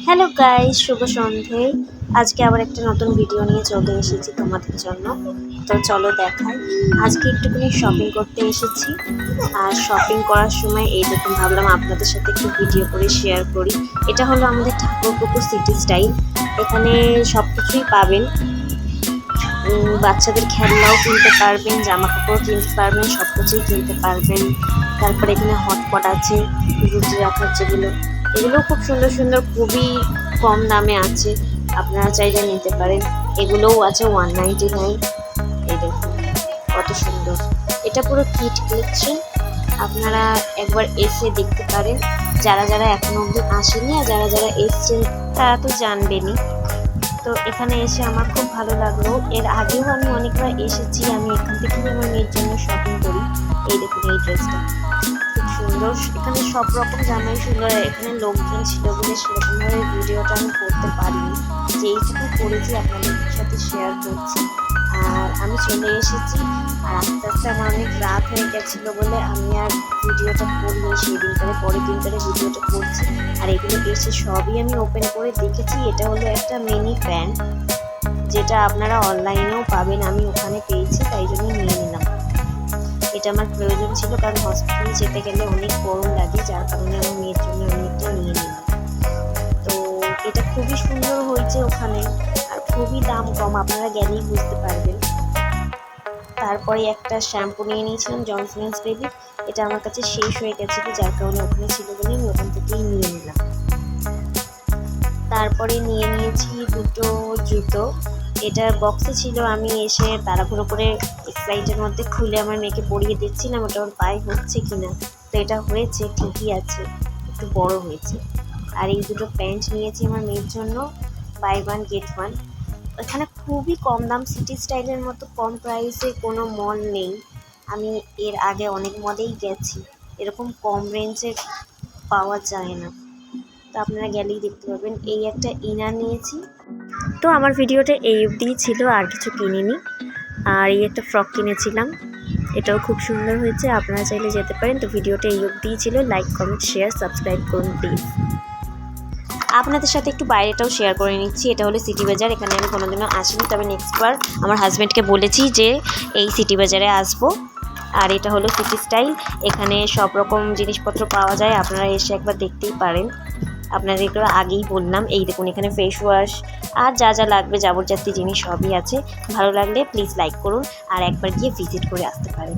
Hello guys, শুভ সন্ধে। আজকে আবার একটা নতুন ভিডিও নিয়ে চলে এসেছি তোমাদের জন্য। তো চলো দেখাই। আজকে একটুখানি শপিং করতে এসেছি। আর শপিং করার সময় এই দেখুন, ভাবলাম আপনাদের সাথে একটু ভিডিও করে শেয়ার করি। এটা হলো আমাদের ঠাকুরপুকুর সিটি স্টাইল। এখানে সব কিছুই পাবেন। বাচ্চাদের খেলনাও কিনতে পারবেন, জামা কাপড় কিনতে পারবেন, সব কিছুই কিনতে পারবেন। তারপরে এখানে হটপট আছে, রুটি রাখার যেগুলো, এগুলোও খুব সুন্দর সুন্দর, খুবই কম দামে আছে, আপনারা চাইলে নিতে পারেন। এগুলোও আছে 199। এই দেখুন কত সুন্দর, এটা পুরো কিট কালেকশন। আপনারা একবার এসে দেখতে পারেন, যারা যারা এখনো অবধি আসেনি আর যারা যারা এসছেন তারা তো জানবেনই। তো এখানে এসে আমার খুব ভালো লাগলো। এর আগেও আমি অনেকবার এসেছি। আমি এখান থেকেই আমার মেয়ের জন্য শপিং করি। এই দেখুন এই ড্রেসটা খুব সুন্দর। এখানে সব রকম জামাই সুন্দর। এখানে লোকজন ছিল বলে সেরকমভাবে ভিডিওটা আমি করতে পারিনি, যে এইটুকু করেছি আপনাদের সাথে শেয়ার করছি। আর আমি চলে এসেছি, আর আস্তে আস্তে আমার অনেক রাত হয়ে গেছিলো বলে আমি আর ভিডিওটা করিনি সেই দিনটারে। পরের দিনটারে ভিডিওটা করছি। আর এগুলো এসে সবই আমি ওপেন করে দেখেছি। এটা হলো একটা মিনি প্যান্ট, যেটা আপনারা অনলাইনেও পাবেন। আমি ওখানে পেয়েছি, তাই জন্য নিয়ে নিলাম। এটা আমার প্রয়োজন ছিল, কারণ হসপিটালে যেতে গেলে অনেক গরম লাগে, যার কারণে আমার মেয়ের জন্য আমি একটা নিয়ে নিলাম। তো এটা খুবই সুন্দর হয়েছে ওখানে, আর খুবই দাম কম, আপনারা গেলেই বুঝতে পারবেন। তারপরে একটা শ্যাম্পু নিয়ে নিয়েছিলাম জনসন্স বেবি। এটা আমার কাছে শেষ হয়ে গেছিলো, যার কারণে ওখানে ছিল বলে আমি ওখান থেকেই নিয়ে নিলাম। তারপরে নিয়ে নিয়েছি দুটো জুতো। এটার বক্সে ছিল, আমি এসে তাড়াহুড়ো করে এক্সাইটের মধ্যে খুলে আমার মেয়েকে পরিয়ে দিচ্ছিলাম ওটা ওর পায়ে হচ্ছে কিনা। তো এটা হয়েছে, ঠিকই আছে, একটু বড় হয়েছে। আর এই দুটো প্যান্ট নিয়েছি আমার মেয়ের জন্য, বাই ওয়ান গেট ওয়ান। এখানে খুবই কম দাম, সিটি স্টাইলের মতো কম প্রাইসে কোনো মল নেই। আমি এর আগে অনেক মলেই গেছি, এরকম কম রেঞ্জে পাওয়া যায় না। তো আপনারা গেলেই দেখতে পাবেন। এই একটা ইনার নিয়েছি। তো আমার ভিডিওটা এই অবধিই ছিল, আর কিছু কিনিনি। আর এই একটা ফ্রক কিনেছিলাম, এটাও খুব সুন্দর হয়েছে, আপনারা চাইলে যেতে পারেন। তো ভিডিওটা এই অবধিই ছিল। লাইক, কমেন্ট, শেয়ার, সাবস্ক্রাইব করুন প্লিজ। আপনাদের সাথে একটু বাইরেটাও শেয়ার করে নিচ্ছি। এটা হলো সিটি বাজার। এখানে আমি কোনোদিনও আসিনি, তবে নেক্সট বার আমার হাজব্যান্ডকে বলেছি যে এই সিটি বাজারে আসবো। আর এটা হলো সিটি স্টাইল। এখানে সব রকম জিনিসপত্র পাওয়া যায়, আপনারা এসে একবার দেখতেই পারেন। আপনাদেরকে আগেই বললাম। এই দেখুন এখানে ফেস ওয়াশ আর যা যা লাগবে যাবতীয় জিনিস সবই আছে। ভালো লাগলে প্লিজ লাইক করুন, আর একবার গিয়ে ভিজিট করে আসতে পারেন।